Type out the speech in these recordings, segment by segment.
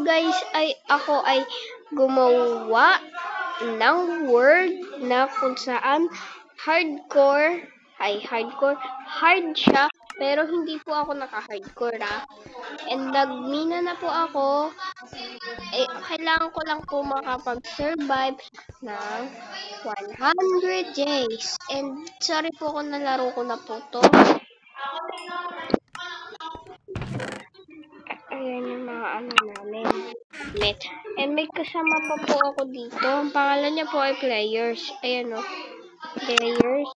guys ay ako ay gumawa ng word na kung saan hard siya, pero hindi po ako naka-hardcore and nagmina na po ako. Kailangan ko lang po makapag-survive ng 100 days. And sorry po kung nalaro ko na po to. Ayan yung mga ano namin. And may kasama pa po ako dito. Ang pangalan niya po ay Players. Ayan o. Players.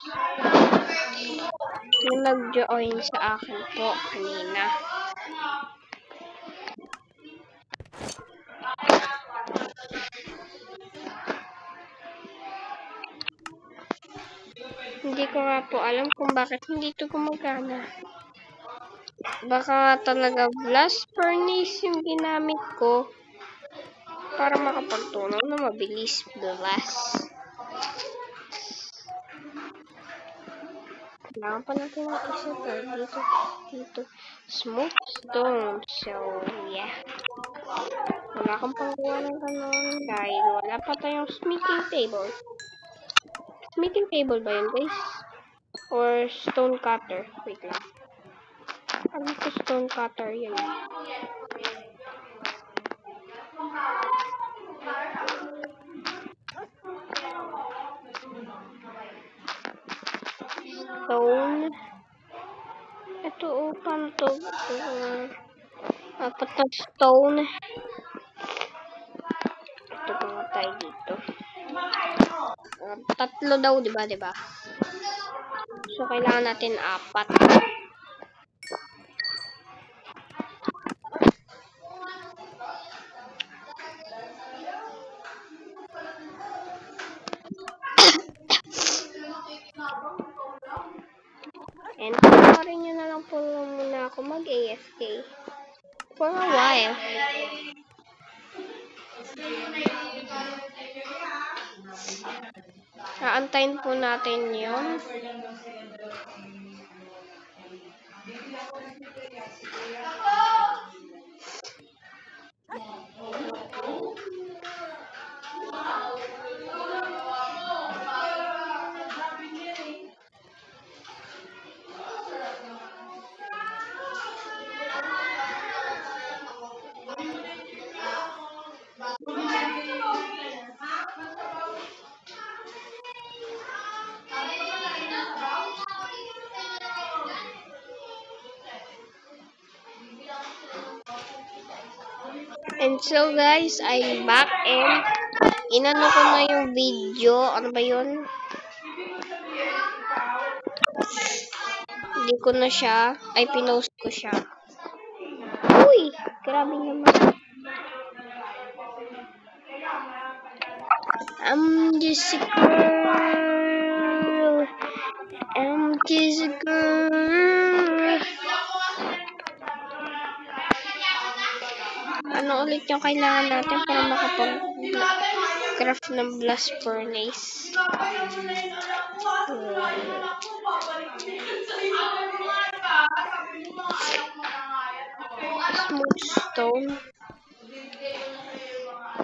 Yung nag-join sa akin po kanina. Hindi ko nga po alam kung bakit hindi ito gumagana. Baka talaga blast furnace yung ginamit ko para makapagtunaw na mabilis blast. Kailangan pa natin ng isa dito. Smooth stone. So, yeah. Wala kang panggawa ng ganun dahil wala pa tayong smithing table. Smithing table ba yun, guys? Or stone cutter? Wait lang. Ano ito stone cutter yun? Stone. Ito, paano to? Apat na stone. Ito pa nga tayo dito. Tatlo daw, diba? So, kailangan natin 4. And panoorin nyo na lang po muna ako mag-AFK for a while. Aantayin po natin yun. And so guys, I'm back and inano ko na yung video. Ano ba yun? Hindi ko na siya. Pinost ko siya. Uy! Grabe naman. I'm just a girl. I'm just a girl. Ano ulit yung kailangan natin para makapag-craft ng blast furnace? Smooth stone.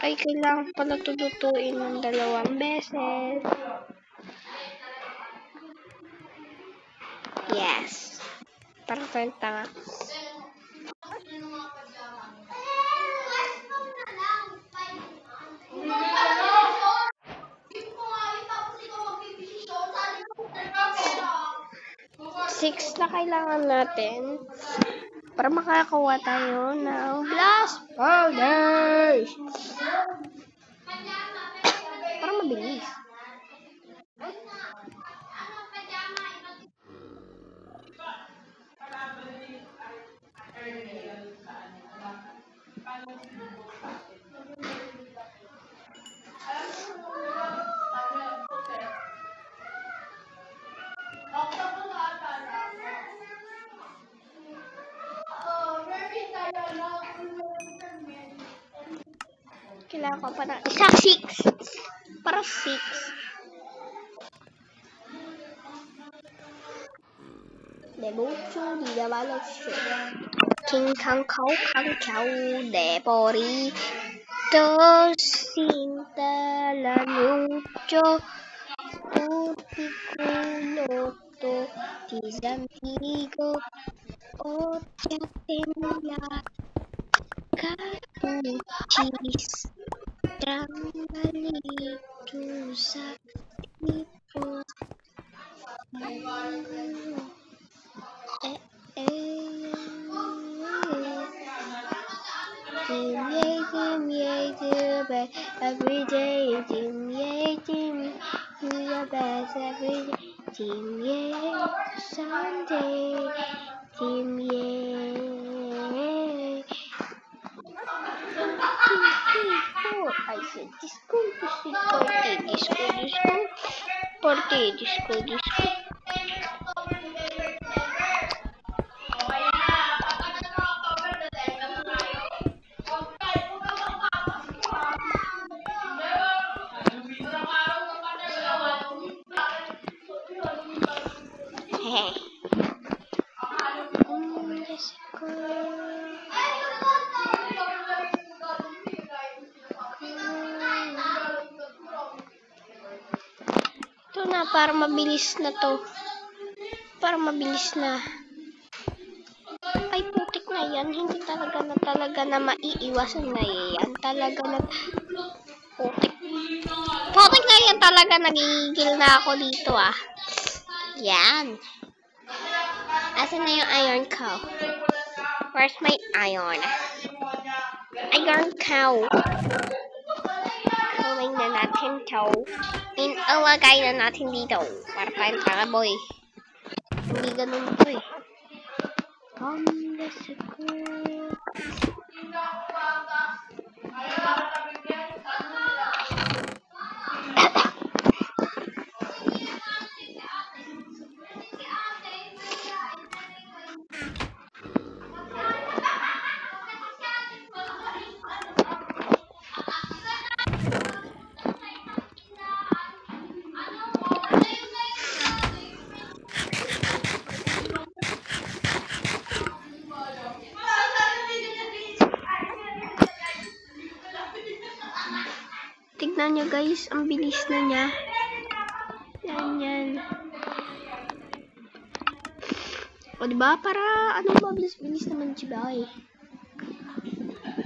Ay, kailangan pala tututuin ng 2 beses. Yes. Para tayong tanga. Six na kailangan natin para makakakuha tayo ng blast furnace. Para mabilis. Kailangan ko pa ng isa 6. Para 6. Devotion, di naman siya. aking kangkaw depori to sinta lanucho putikuloto tizantigo o tiatemla kapuchis trangalito sa tipo every day, team, you're the best every day, team, yeah, Sunday, team, yeah. I said disco, disco. Ito na, para mabilis na to. Ay, putik na yan. Hindi talaga na maiiwasan na yan. Talaga na putik. Putik na yan talaga. Nagigigil na ako dito ah. Yan. Asan na yung iron cow? Where's my iron? Iron cow. Kumain na natin to. Inalagay na natin dito. Para tayong taraboy. Hindi ganun to eh. Tignan nyo guys, ang bilis na niya. Yan. O diba? Para ano ba, bilis naman siya eh.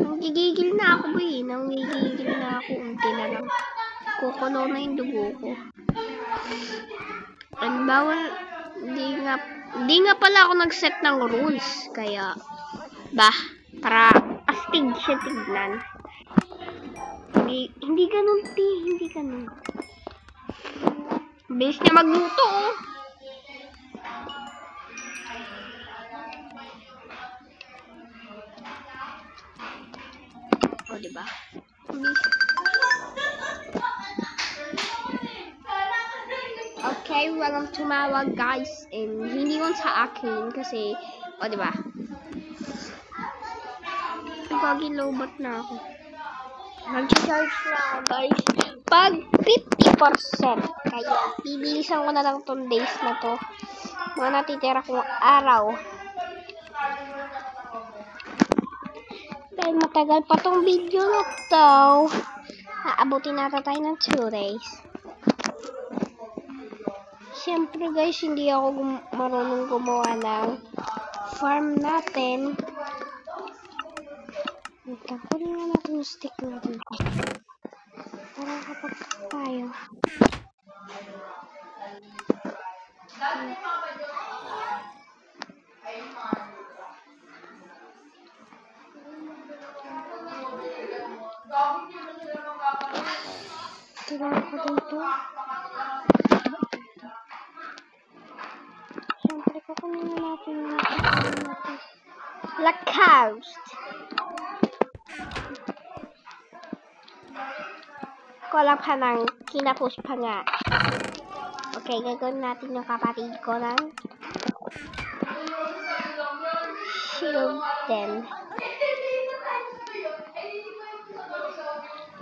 Nanggigigil na ako boy. Nanggigigil na ako. Unti na lang. Kukulo na yung dugo ko. And bawal, hindi nga pala ako nag-set ng rules. Kaya, para astig siya tignan. Hindi ganun. Bilis niya magluto oh. O diba? Okay, walang tumawag guys. Hindi yun sa akin kasi, o diba? Nagkagilobot na ako. Mag-charge na ako guys. Pag 50%. Kaya, bibilisan ko na lang tong days na to. Mga natitira kong araw. Dahil matagal pa tong video na to. Aabutin natin tayo ng 2 days. Siyempre guys, hindi ako marunong gumawa ng farm natin. Kunin na natin yung stick natin. Para kapag tayo. Tignan ko dito. Siyempre, kukunin na natin Lacoste. Alam ka ng kinapos pa nga. Okay, gagawin natin yung kapatid ko ng shield din.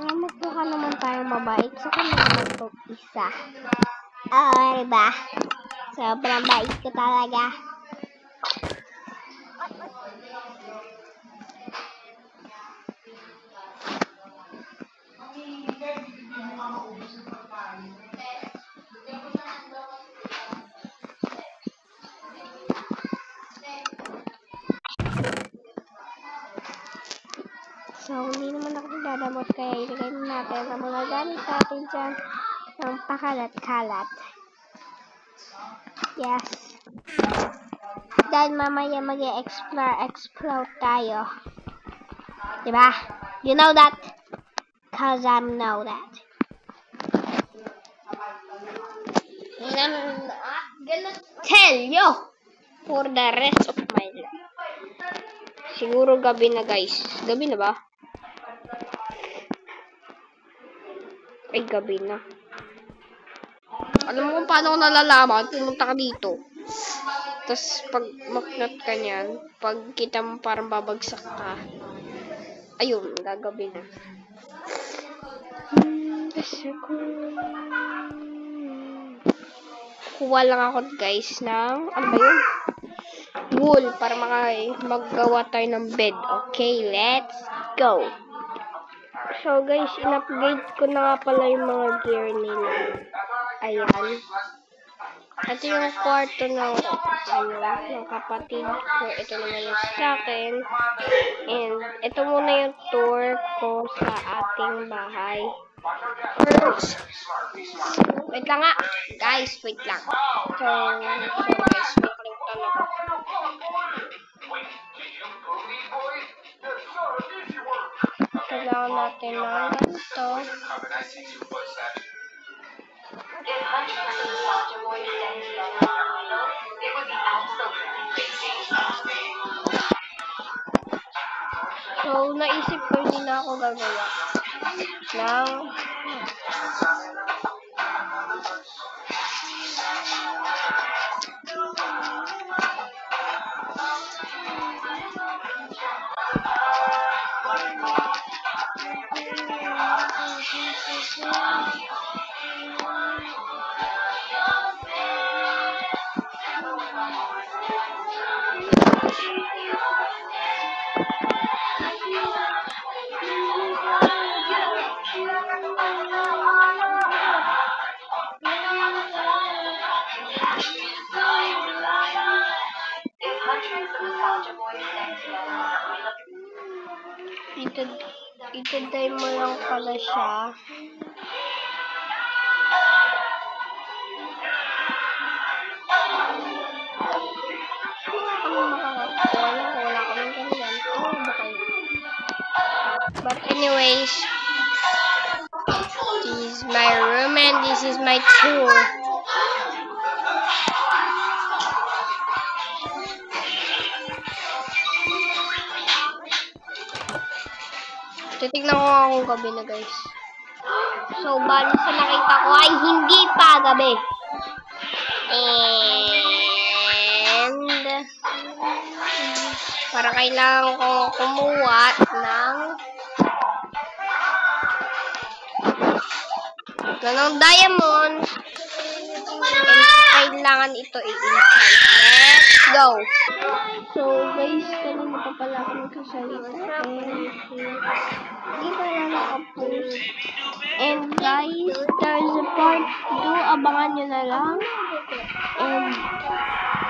Magmukha naman tayo mabait. So, kami naman itong isa. Diba? Sobrang bait ko talaga. So, hindi naman ako dadamot, kaya ilagay natin ang mga gamit natin dyan ng pakalat-kalat. Yes. Dahil mamaya mag-explode tayo. Diba? You know that? Cause I know that. And I'm not gonna tell you for the rest of my life. Siguro gabi na, guys. Gabi na ba? Ay, gabi na. Alam mo kung paano ko nalalaman? Pumunta ka dito. Tapos, pag maknot ka niyan, pag kita mo parang babagsak ka, ayun, gagabi na. Kuha lang ako, guys, ng, ano ba yun? Wool, para maggawa tayo ng bed. Okay, let's go! So, guys, in-upgrade ko na nga pala yung mga gear nila. Ayan. Ito yung kwarto ng kapatid ko. Ito naman yung sa akin. And ito muna yung tour ko sa ating bahay. First, wait lang nga. Guys, wait lang. So guys, nakalimutan ako. Kailangan natin ng ganito. So, naisip ko hindi na ako gagawa ng itaday mo lang pala siya. Wala kaming ganyan. But anyways, this is my room and this is my tour. Titignan ko nga kung gabi na, guys. So, bali sa nakita ko ay hindi pa gabi. And para kailangan ko kumuha ng diamond. And kailangan ito i-enchant. Let's go! So, guys, kanina pa pala ako nagsasalita. Hindi pa lang nakapost. And guys, there's a part 2. Abangan nyo na lang. And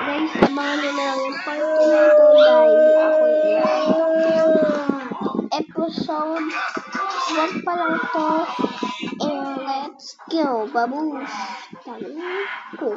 guys, abangan nyo na lang yung part 2 nito dahil ako episode 1 pa lang to. And let's go, babush! Talo ko.